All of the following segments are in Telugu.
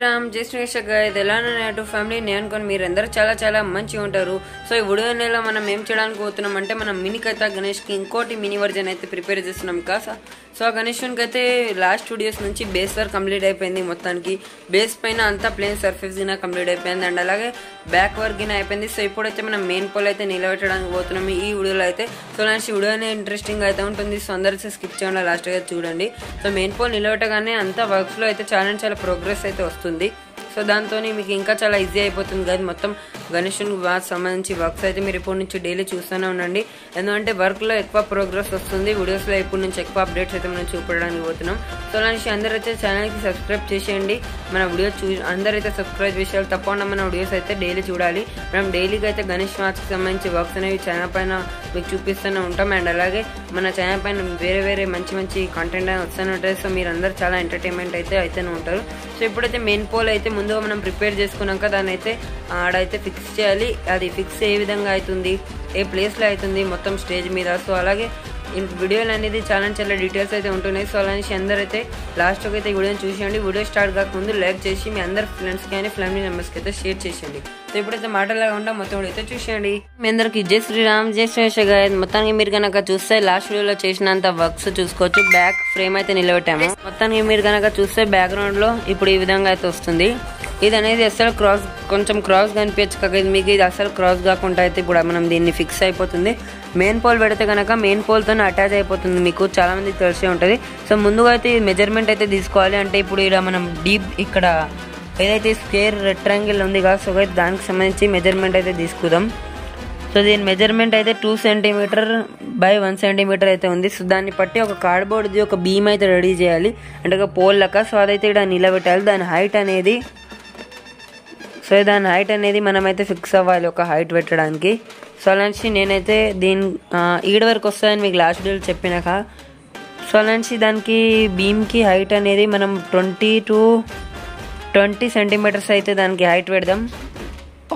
రామ్ జై శ్రీకృష్ణ గాయస్ ఎలా ఉన్నారు ఫ్యామిలీ నేను అనుకోని మీరందరూ చాలా మంచిగా ఉంటారు. సో ఈ వీడియో నెలలో మనం ఏం చేయడానికి పోతున్నాం అంటే మనం మినీ కథ గణేష్కి ఇంకోటి మినీ వర్జన్ అయితే ప్రిపేర్ చేస్తున్నాం కదా. సో ఆ గణేష్కి అయితే లాస్ట్ 2 days నుంచి బేస్ వర్క్ కంప్లీట్ అయిపోయింది. మొత్తానికి బేస్ పైన అంతా ప్లేన్ సర్ఫేస్ గిన కంప్లీట్ అయిపోయింది అండ్ అలాగే బ్యాక్ వర్క్ గిన అయిపోయింది. సో ఇప్పుడైతే మనం మెయిన్ పోల్ అయితే నిలబెట్టడానికి పోతున్నాం ఈ వీడియోలో అయితే. సో లాస్ట్ వీడియోనే ఇంట్రెస్టింగ్ అయితే ఉంటుంది. సో అందరూ స్కిప్ చేయండి, లాస్ట్గా చూడండి. సో మెయిన్ పోల్ నిలబెట్టగానే అంతా వర్క్స్లో అయితే చాలా ప్రోగ్రెస్ అయితే వస్తుంది. సో దాంతో మీకు ఇంకా చాలా ఈజీ అయిపోతుంది కదా. మొత్తం గణేషునికి బాగా సంబంధించి వర్క్స్ అయితే మీరు ఇప్పటి నుంచి డైలీ చూస్తూనే ఉండండి. ఎందుకంటే వర్క్లో ఎక్కువ ప్రోగ్రెస్ వస్తుంది, వీడియోస్లో ఇప్పటి నుంచి ఎక్కువ అప్డేట్స్ అయితే మనం చూపడానికి పోతున్నాం. సో అలాంటి అందరైతే ఛానల్కి సబ్స్క్రైబ్ చేసేయండి. మన వీడియో అందరైతే సబ్స్క్రైబ్ చేసేయాలి. తప్పకుండా మన వీడియోస్ అయితే డైలీ చూడాలి. మనం డైలీగా అయితే గణేష్ మార్క్స్కి సంబంధించి వర్క్స్ అనేవి ఛానల్ పైన మీకు చూపిస్తూనే ఉంటాం. అండ్ అలాగే మన ఛానల్ పైన వేరే మంచి కంటెంట్ అని వస్తూనే ఉంటుంది. సో మీరు అందరూ చాలా ఎంటర్టైన్మెంట్ అయితేనే ఉంటారు. సో ఇప్పుడైతే మెయిన్ పోల్ అయితే ముందుగా మనం ప్రిపేర్ చేసుకున్నాక దాన్ని అయితే ఆడైతే ఫిక్స్ చేయాలి. అది ఫిక్స్ ఏ విధంగా అవుతుంది, ఏ ప్లేస్లో అవుతుంది మొత్తం స్టేజ్ మీద. సో అలాగే వీడియోలు అనేది చాలా డీటెయిల్స్ అయితే ఉంటున్నాయి. సో అలాంటి అందరైతే లాస్ట్కి అయితే వీడియోని చూసేయండి. వీడియో స్టార్ట్ కాకముందు లైక్ చేసి మీ అందరు ఫ్రెండ్స్కి కానీ ఫ్యామిలీ మెంబర్స్కి అయితే షేర్ చేసేయండి. సో ఇప్పుడైతే మాటలాగా ఉంటా మొత్తం వీడియో అయితే చూసేయండి. మీ అందరికి జై శ్రీరామ్ జై శ్రీకృష్ణ గాయస్. మొత్తానికి మీరు కనుక చూస్తే లాస్ట్ వీడియోలో చేసినంత వర్క్స్ చూసుకోవచ్చు. బ్యాక్ ఫ్రేమ్ అయితే నిలబెట్టాము. మొత్తానికి మీరు కనుక చూస్తే బ్యాక్గ్రౌండ్ లో ఇప్పుడు ఈ విధంగా అయితే వస్తుంది. ఇది అనేది అసలు కొంచెం క్రాస్ కనిపించచ్చు కాక మీకు ఇది అసలు క్రాస్ కాకుండా అయితే ఇప్పుడు మనం దీన్ని ఫిక్స్ అయిపోతుంది. మెయిన్ పోల్ పెడితే కనుక మెయిన్ పోల్తో అటాచ్ అయిపోతుంది, మీకు చాలా మందికి తెలిసే ఉంటుంది. సో ముందుగా అయితే మెజర్మెంట్ అయితే తీసుకోవాలి. అంటే ఇప్పుడు ఇక్కడ మనం డీప్ ఇక్కడ ఏదైతే స్క్వేర్ రెక్టాంగిల్ ఉంది కదా, సో దానికి సంబంధించి మెజర్మెంట్ అయితే తీసుకుందాం. సో దీని మెజర్మెంట్ అయితే 2 cm by 1 cm అయితే ఉంది. సో దాన్ని బట్టి ఒక కార్డ్బోర్డ్ది ఒక బీమ్ అయితే రెడీ చేయాలి, అంటే ఒక పోల్ లెక్క. సో అదైతే ఇక్కడ నిలబెట్టాలి. దాని హైట్ అనేది మనమైతే ఫిక్స్ అవ్వాలి ఒక హైట్ పెట్టడానికి. సో అలాంటి నేనైతే ఈడ వరకు వస్తుందని మీకు లాస్ట్ వీడియోలో చెప్పినాక. సో అలాంటి దానికి బీమ్కి హైట్ అనేది మనం 20 to 20 cm అయితే దానికి హైట్ పెడదాం.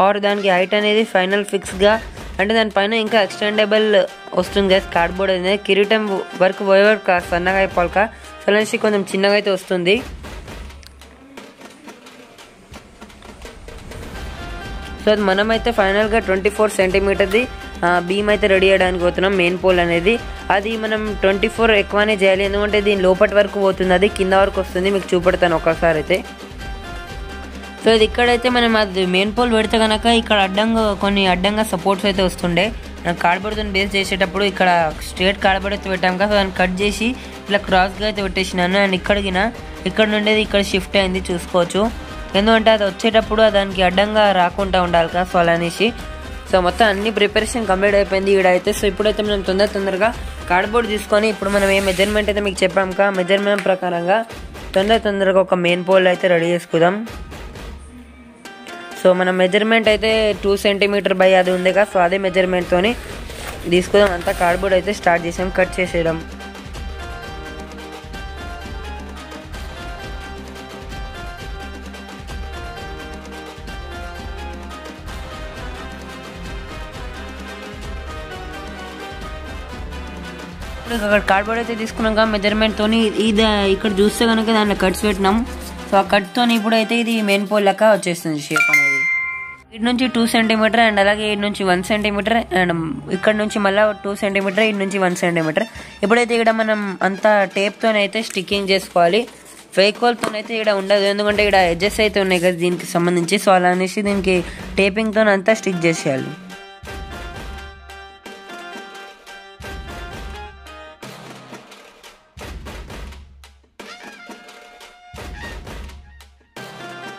ఆర్ దానికి హైట్ అనేది ఫైనల్ ఫిక్స్గా, అంటే దానిపైన ఇంకా ఎక్స్టెండబుల్ వస్తుంది కదా కార్డ్బోర్డ్ అనేది. కిరీటం వర్క్ పోయేవారు సన్నగా అయిపోవాలక. సో అలాంటి కొంచెం చిన్నగా అయితే వస్తుంది. సో అది మనమైతే ఫైనల్గా 24 cm బీమ్ అయితే రెడీ చేయడానికి పోతున్నాం. మెయిన్ పోల్ అనేది అది మనం 24 ఎక్కువనే చేయాలి, ఎందుకంటే దీని లోపటి వరకు పోతుంది, అది కింద వరకు వస్తుంది. మీకు చూపెడతాను ఒకసారి అయితే. సో ఇది ఇక్కడైతే మనం అది మెయిన్ పోల్ పెడితే కనుక ఇక్కడ అడ్డంగా సపోర్ట్స్ అయితే వస్తుండే. కార్డ్బోర్డ్తో బేస్ చేసేటప్పుడు ఇక్కడ స్ట్రేట్ కార్డ్బోర్డ్ అయితే పెట్టాం కదా, దాన్ని కట్ చేసి ఇలా క్రాస్గా అయితే పెట్టేసినాను. అండ్ ఇక్కడ నుండి ఇక్కడ షిఫ్ట్ అయింది చూసుకోవచ్చు, ఎందుకంటే అది వచ్చేటప్పుడు దానికి అడ్డంగా రాకుండా ఉండాలి కదా. సో అలా అనేసి సో మొత్తం అన్ని ప్రిపరేషన్ కంప్లీట్ అయిపోయింది ఈడైతే. సో ఇప్పుడైతే మనం తొందరగా కార్డ్బోర్డ్ తీసుకొని ఇప్పుడు మనం ఏ మెజర్మెంట్ అయితే మీకు చెప్పాం కదా, మెజర్మెంట్ ప్రకారంగా తొందరగా ఒక మెయిన్ పోల్ అయితే రెడీ చేసుకుందాం. సో మన మెజర్మెంట్ అయితే 2 cm by అది ఉంది కదా, సో అదే మెజర్మెంట్తో తీసుకుందాం. అంతా కార్డ్బోర్డ్ అయితే స్టార్ట్ చేసాం కట్ చేసేయడం. అక్కడ కార్డ్బోర్డ్ అయితే తీసుకున్నాక మెజర్మెంట్తో ఇది ఇక్కడ చూస్తే కనుక దాంట్లో కట్స్ పెట్టినాం. సో ఆ కట్తో ఇప్పుడైతే ఇది మెయిన్ పోల్ లెక్క వచ్చేస్తుంది షేప్ అనేది. ఇటు నుంచి 2 cm అండ్ అలాగే ఇటు నుంచి 1 cm అండ్ ఇక్కడ నుంచి మళ్ళీ 2 cm, ఇటు నుంచి 1 cm. ఇప్పుడైతే ఇక్కడ మనం అంతా టేప్తోనైతే స్టిక్కింగ్ చేసుకోవాలి. ఫేక్వాల్తో అయితే ఇక్కడ ఉండదు, ఎందుకంటే ఇక్కడ ఎడ్జెస్ అయితే ఉన్నాయి కదా దీనికి సంబంధించి. సో అలా అనేసి దీనికి టేపింగ్తో అంతా స్టిక్ చేసేయాలి.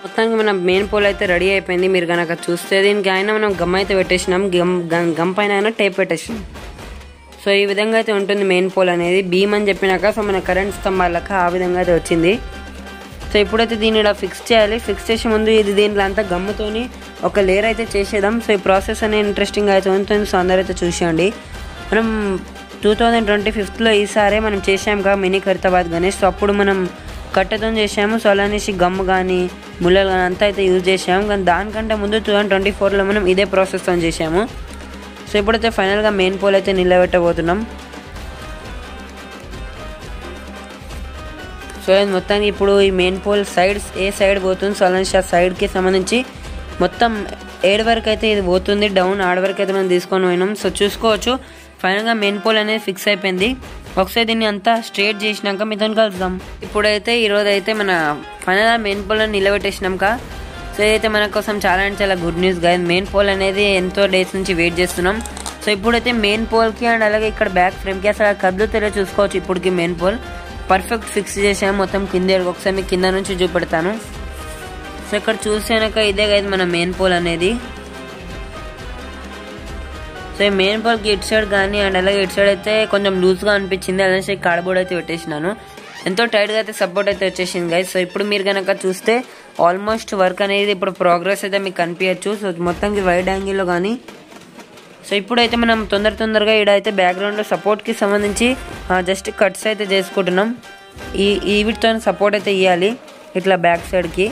మొత్తానికి మన మెయిన్ పోల్ అయితే రెడీ అయిపోయింది. మీరు కనుక చూస్తే దీనికి అయినా మనం గమ్ అయితే పెట్టేసినాం, గమ్ పైన అయినా టేప్ పెట్టేసినాం. సో ఈ విధంగా అయితే ఉంటుంది మెయిన్ పోల్ అనేది. బీమ్ అని చెప్పినాక సో మన కరెంట్ స్తంభాలక ఆ విధంగా అయితే వచ్చింది. సో ఇప్పుడైతే దీన్ని ఇలా ఫిక్స్ చేయాలి. ఫిక్స్ చేసే ముందు దీంట్లో అంతా గమ్ముతోని ఒక లేయర్ అయితే చేసేద్దాం. సో ఈ ప్రాసెస్ అనేది ఇంట్రెస్టింగ్ అయితే ఉంటుంది. సో అందరైతే చూసేయండి. మనం 2025లో ఈసారే మనం చేసాం కదా మినీ ఖైరతాబాద్ గణేష్. సో అప్పుడు మనం కట్టెతో చేసాము. సో అలా అనేసి గమ్ కానీ ముళ్ళలు కానీ అంతా అయితే యూజ్ చేసాము. కానీ దానికంటే ముందు 2024లో మనం ఇదే ప్రాసెస్తో చేసాము. సో ఇప్పుడైతే ఫైనల్గా మెయిన్ పోల్ అయితే నిలబెట్టబోతున్నాం. సో సో మొత్తానికి ఇప్పుడు ఈ మెయిన్ పోల్ ఏ సైడ్ పోతుంది, సో అలాంటి ఆ సైడ్కి సంబంధించి మొత్తం 7 వరకు అయితే ఇది పోతుంది డౌన్, ఆడ వరకు అయితే మనం తీసుకొని పోయినాం. సో చూసుకోవచ్చు ఫైనల్గా మెయిన్ పోల్ అనేది ఫిక్స్ అయిపోయింది. ఒకసారి దీన్ని అంతా స్ట్రేట్ చేసినాక మీతో కలుద్దాం. ఇప్పుడైతే ఈరోజు అయితే మన ఫైనల్గా మెయిన్ పోల్ అని నిలబెట్టేసినాక సో ఇదైతే మన కోసం చాలా అంటే చాలా good news guys. Main pole అనేది ఎంతో డేస్ నుంచి వెయిట్ చేస్తున్నాం. సో ఇప్పుడైతే మెయిన్ పోల్కి అండ్ అలాగే ఇక్కడ బ్యాక్ ఫ్రేమ్కి అసలు కదులుతేనే చూసుకోవచ్చు. ఇప్పటికి మెయిన్ పోల్ పర్ఫెక్ట్ ఫిక్స్ చేసాము మొత్తం కింద. ఒకసారి మీకు కింద నుంచి చూపెడతాను. సో ఇక్కడ చూసాక ఇదే కదా మన మెయిన్ పోల్ అనేది. సో ఈ మెయిన్ పోల్కి ఇటు సైడ్ కానీ అండ్ అలాగే ఇటు సైడ్ అయితే కొంచెం లూజ్గా అనిపించింది, అలాగే కార్డ్బోర్డ్ అయితే పెట్టేసినాను. ఎంతో టైట్గా అయితే సపోర్ట్ అయితే వచ్చేసింది గైస్. సో ఇప్పుడు మీరు కనుక చూస్తే ఆల్మోస్ట్ వర్క్ అనేది ఇప్పుడు ప్రోగ్రెస్ అయితే మీకు కనిపించచ్చు. సో మొత్తానికి వైడ్ యాంగిల్లో కానీ. సో ఇప్పుడైతే మనం తొందరగా ఈడైతే బ్యాక్గ్రౌండ్లో సపోర్ట్కి సంబంధించి జస్ట్ కట్స్ అయితే చేసుకుంటున్నాం. వీటితో సపోర్ట్ అయితే ఇవ్వాలి ఇట్లా బ్యాక్ సైడ్కి.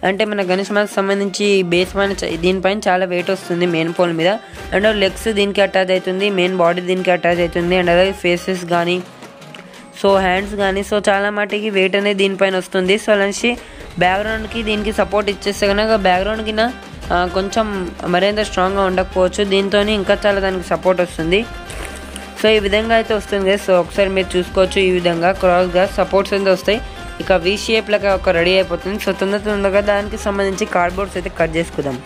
అంటే మన గణేష్ మాస్కి సంబంధించి బేస్ పైన దీనిపైన చాలా వెయిట్ వస్తుంది మెయిన్ పోల్ మీద. అండ్ లెగ్స్ దీనికి అటాచ్ అవుతుంది, మెయిన్ బాడీ దీనికి అటాచ్ అవుతుంది, అండ్ అలాగే ఫేసెస్ కానీ సో హ్యాండ్స్ కానీ సో చాలా మటుకి వెయిట్ అనేది దీనిపైన వస్తుంది. సో అలాంటి బ్యాక్గ్రౌండ్కి దీనికి సపోర్ట్ ఇచ్చేస్తే కనుక బ్యాక్గ్రౌండ్కి కొంచెం మరింత స్ట్రాంగ్గా ఉండకపోవచ్చు, దీంతో ఇంకా చాలా దానికి సపోర్ట్ వస్తుంది. సో ఈ విధంగా అయితే వస్తుంది. సో ఒకసారి మీరు చూసుకోవచ్చు ఈ విధంగా క్రాస్గా సపోర్ట్స్ అయితే వస్తాయి. ఇక వి షేప్ లాగా ఒక రెడీ అయిపోతుంది. సో తొందరగా దానికి సంబంధించి కార్డ్బోర్డ్స్ అయితే కట్ చేసుకుందాం.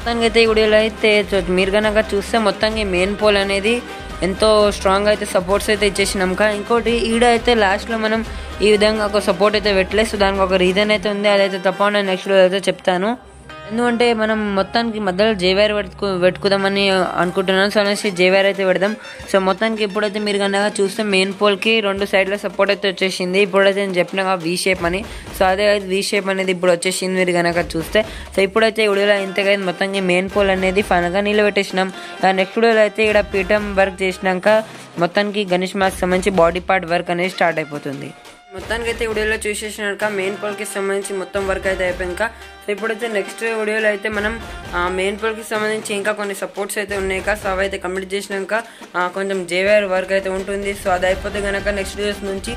మొత్తానికి అయితే ఈ వీడియోలో అయితే మీరు కనుక చూస్తే మొత్తానికి మెయిన్ పోల్ అనేది ఎంతో స్ట్రాంగ్ అయితే సపోర్ట్స్ అయితే ఇచ్చేసినాం. ఇంకోటి ఈడ అయితే లాస్ట్లో మనం ఈ విధంగా ఒక సపోర్ట్ అయితే పెట్టలేదు. సో దానికి ఒక రీజన్ అయితే ఉంది, అదైతే తప్పకుండా నెక్స్ట్ వీడియో అయితే చెప్తాను. ఎందుకంటే మనం మొత్తానికి మధ్యలో జేవైర్ పెట్టుకుందామని అనుకుంటున్నాను. సో అనేసి జేవైర్ అయితే పెడదాం. సో మొత్తానికి ఇప్పుడైతే మీరు కనుక చూస్తే మెయిన్ పోల్కి 2 సైడ్ల సపోర్ట్ అయితే వచ్చేసింది. ఇప్పుడైతే నేను చెప్పిన వి షేప్ అని, సో అదే వి షేప్ అనేది ఇప్పుడు వచ్చేసింది మీరు కనుక చూస్తే. సో ఇప్పుడైతే వీడియోలో ఇంతగా మొత్తానికి మెయిన్ పోల్ అనేది ఫైనల్గా నిలబెట్టేసినాం. నెక్స్ట్ వీడియోలో అయితే ఇక్కడ పీఠం వర్క్ చేసినాక మొత్తానికి గణేష్ మాస్కి సంబంధించి బాడీ పార్ట్ వర్క్ అనేది స్టార్ట్ అయిపోతుంది. మొత్తానికి అయితే వీడియోలో చూసేసినాక మెయిన్ పోల్కి సంబంధించి మొత్తం వర్క్ అయితే అయిపోయాక సో ఇప్పుడైతే నెక్స్ట్ వీడియోలో అయితే మనం మెయిన్ పోల్కి సంబంధించి ఇంకా కొన్ని సపోర్ట్స్ అయితే ఉన్నాయి. సో అవి అయితే కంప్లీట్ చేసినాక కొంచెం జేవైర్ వర్క్ అయితే ఉంటుంది. సో అది అయిపోతే కనుక నెక్స్ట్ వీడియోస్ నుంచి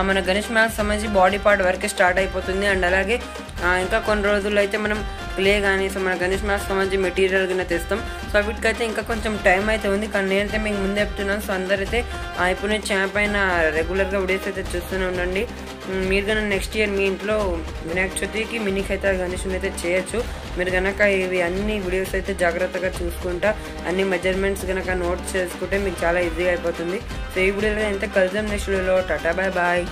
మన గణేష్ మాస్కి సంబంధించి బాడీ పార్ట్ వర్క్ స్టార్ట్ అయిపోతుంది. అండ్ అలాగే ఇంకా కొన్ని రోజుల్లో అయితే మనం క్లే కానీ సో మన గణేష్ మాస్కి సంబంధించి మెటీరియల్ కింద తెస్తాం. సో వీటికైతే ఇంకా కొంచెం టైం అయితే ఉంది, కానీ నేనైతే మీకు ముందే చెప్తున్నాను. సో అందరైతే ఇప్పుడు నేను ఛానల్ పైన రెగ్యులర్గా వీడియోస్ అయితే చూస్తూనే ఉండండి. మీరు కనుక నెక్స్ట్ ఇయర్ మీ ఇంట్లో వినాయక చవితికి మినీకి అయితే గణేషుని అయితే చేయొచ్చు. మీరు కనుక ఇవి అన్ని వీడియోస్ అయితే జాగ్రత్తగా చూసుకుంటా అన్ని మెజర్మెంట్స్ కనుక నోట్ చేసుకుంటే మీకు చాలా ఈజీగా అయిపోతుంది. సో ఈ వీడియోలో అయితే కలుద్దాం నెక్స్ట్ వీడియోలో. టాటా బాయ్ బాయ్.